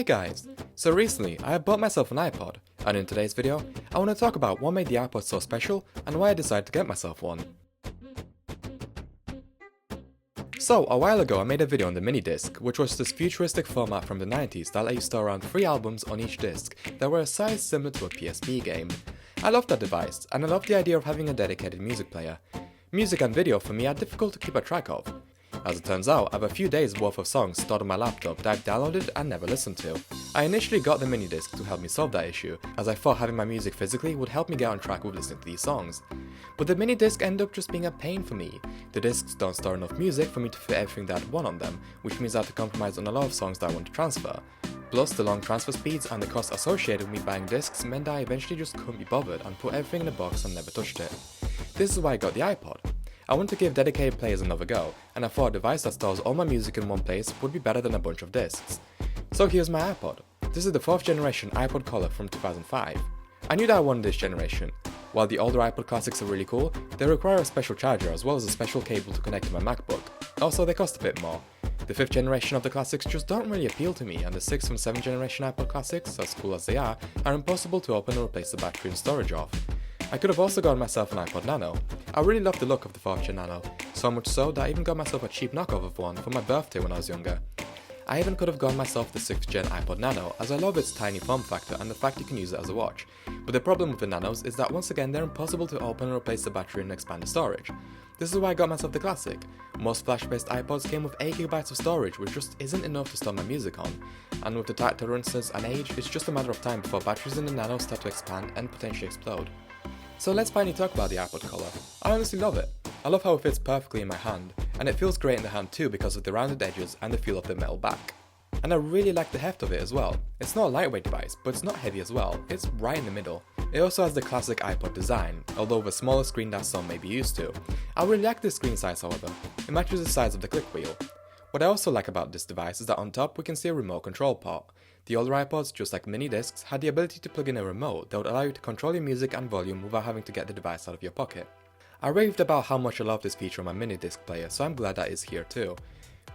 guys! So recently, I bought myself an iPod, and in today's video, I want to talk about what made the iPod so special and why I decided to get myself one. So, a while ago I made a video on the mini disc, which was this futuristic format from the 90s that let you store around 3 albums on each disc that were a size similar to a PSP game. I loved that device, and I loved the idea of having a dedicated music player. Music and video for me are difficult to keep a track of. As it turns out, I have a few days worth of songs stored on my laptop that I've downloaded and never listened to. I initially got the mini disc to help me solve that issue, as I thought having my music physically would help me get on track with listening to these songs. But the mini disc ended up just being a pain for me. The discs don't store enough music for me to fit everything that I'd want on them, which means I have to compromise on a lot of songs that I want to transfer. Plus, the long transfer speeds and the cost associated with me buying discs meant that I eventually just couldn't be bothered and put everything in a box and never touched it. This is why I got the iPod. I want to give dedicated players another go, and I thought a device that stores all my music in one place would be better than a bunch of discs. So here's my iPod. This is the 4th generation iPod Color from 2005. I knew that I wanted this generation. While the older iPod Classics are really cool, they require a special charger as well as a special cable to connect to my MacBook. Also, they cost a bit more. The 5th generation of the Classics just don't really appeal to me, and the 6th and 7th generation iPod Classics, as cool as they are impossible to open or replace the battery and storage of. I could have also gotten myself an iPod Nano. I really loved the look of the 4th gen Nano, so much so that I even got myself a cheap knockoff of one for my birthday when I was younger. I even could have gotten myself the 6th gen iPod Nano, as I love its tiny form factor and the fact you can use it as a watch. But the problem with the Nanos is that once again they're impossible to open and replace the battery and expand the storage. This is why I got myself the Classic. Most flash-based iPods came with 8GB of storage, which just isn't enough to store my music on. And with the tight tolerances and age, it's just a matter of time before batteries in the Nano start to expand and potentially explode. So let's finally talk about the iPod Color. I honestly love it. I love how it fits perfectly in my hand, and it feels great in the hand too because of the rounded edges and the feel of the metal back. And I really like the heft of it as well. It's not a lightweight device, but it's not heavy as well. It's right in the middle. It also has the classic iPod design, although with a smaller screen that some may be used to. I really like this screen size however. It matches the size of the click wheel. What I also like about this device is that on top we can see a remote control port. The older iPods, just like mini discs, had the ability to plug in a remote that would allow you to control your music and volume without having to get the device out of your pocket. I raved about how much I love this feature on my mini disc player, so I'm glad that is here too.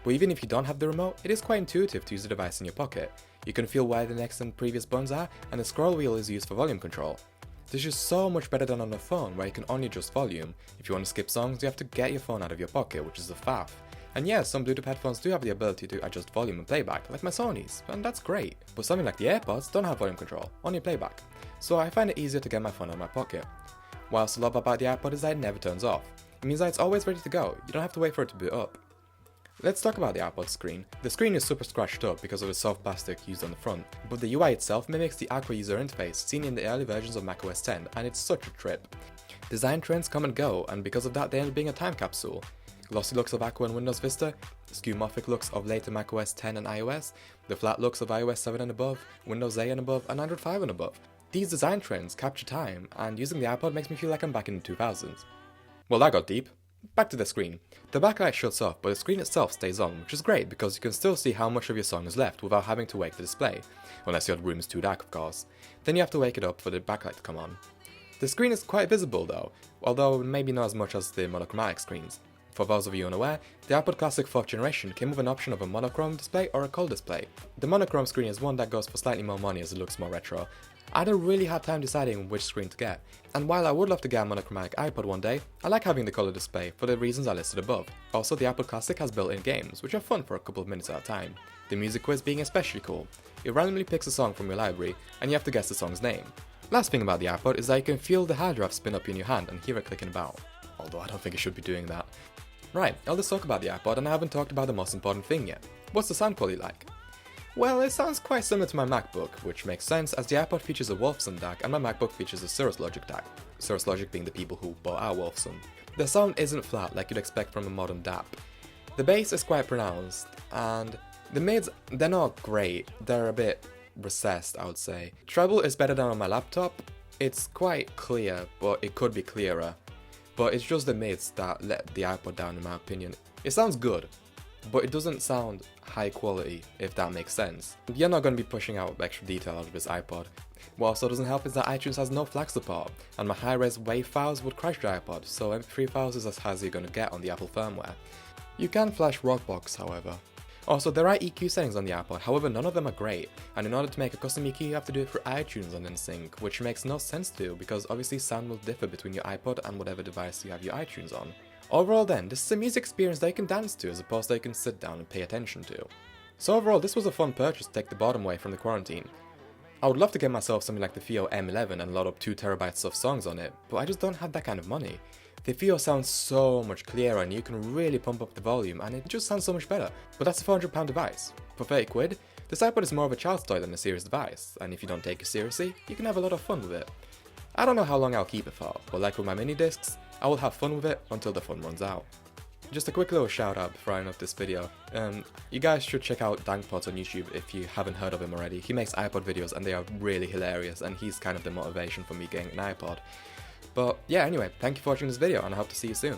But even if you don't have the remote, it is quite intuitive to use the device in your pocket. You can feel where the next and previous buttons are, and the scroll wheel is used for volume control. This is just so much better than on a phone where you can only adjust volume. If you want to skip songs, you have to get your phone out of your pocket, which is a faff. And yes, some Bluetooth headphones do have the ability to adjust volume and playback, like my Sony's, and that's great. But something like the AirPods don't have volume control, only playback. So I find it easier to get my phone out of my pocket. What I also love about the iPod is that it never turns off. It means that it's always ready to go, you don't have to wait for it to boot up. Let's talk about the iPod screen. The screen is super scratched up because of the soft plastic used on the front, but the UI itself mimics the Aqua user interface seen in the early versions of macOS 10, and it's such a trip. Design trends come and go, and because of that they end up being a time capsule. Glossy looks of Aqua and Windows Vista, skeuomorphic looks of later macOS 10 and iOS, the flat looks of iOS 7 and above, Windows 8 and above, and Android 5 and above. These design trends capture time, and using the iPod makes me feel like I'm back in the 2000s. Well, that got deep. Back to the screen. The backlight shuts off, but the screen itself stays on, which is great because you can still see how much of your song is left without having to wake the display, unless your room is too dark of course. Then you have to wake it up for the backlight to come on. The screen is quite visible though, although maybe not as much as the monochromatic screens. For those of you unaware, the iPod Classic 4th generation came with an option of a monochrome display or a color display. The monochrome screen is one that goes for slightly more money as it looks more retro. I had a really hard time deciding which screen to get, and while I would love to get a monochromatic iPod one day, I like having the color display for the reasons I listed above. Also, the iPod Classic has built-in games, which are fun for a couple of minutes at a time. The music quiz being especially cool. It randomly picks a song from your library, and you have to guess the song's name. Last thing about the iPod is that you can feel the hard drive spin up in your hand and hear it clicking about. Although I don't think it should be doing that. Right, I'll just talk about the iPod and I haven't talked about the most important thing yet. What's the sound quality like? Well, it sounds quite similar to my MacBook, which makes sense as the iPod features a Wolfson DAC and my MacBook features a Cirrus Logic DAC. Cirrus Logic being the people who bought our Wolfson. The sound isn't flat like you'd expect from a modern DAP. The bass is quite pronounced, and the mids, they're not great, they're a bit recessed I would say. Treble is better than on my laptop. It's quite clear, but it could be clearer. But it's just the mids that let the iPod down in my opinion. It sounds good, but it doesn't sound high quality, if that makes sense. You're not going to be pushing out extra detail out of this iPod. What also doesn't help is that iTunes has no FLAC support, and my high-res WAV files would crash the iPod, so MP3 files is as high as you're going to get on the Apple firmware. You can flash Rockbox however. Also, there are EQ settings on the iPod, however none of them are great, and in order to make a custom EQ you have to do it through iTunes on InSync, which makes no sense to do because obviously sound will differ between your iPod and whatever device you have your iTunes on. Overall then, this is a music experience that you can dance to as opposed to you can sit down and pay attention to. So overall, this was a fun purchase to take the bottom away from the quarantine. I would love to get myself something like the FiiO M11 and load up 2 terabytes of songs on it, but I just don't have that kind of money. The FiiO sounds so much clearer and you can really pump up the volume and it just sounds so much better, but that's a £400 device. For 30 quid, this iPod is more of a child's toy than a serious device, and if you don't take it seriously, you can have a lot of fun with it. I don't know how long I'll keep it for, but like with my mini discs, I will have fun with it until the fun runs out. Just a quick little shout out before I end up this video. You guys should check out DankPods on YouTube if you haven't heard of him already. He makes iPod videos and they are really hilarious and he's kind of the motivation for me getting an iPod. But yeah, anyway, thank you for watching this video and I hope to see you soon.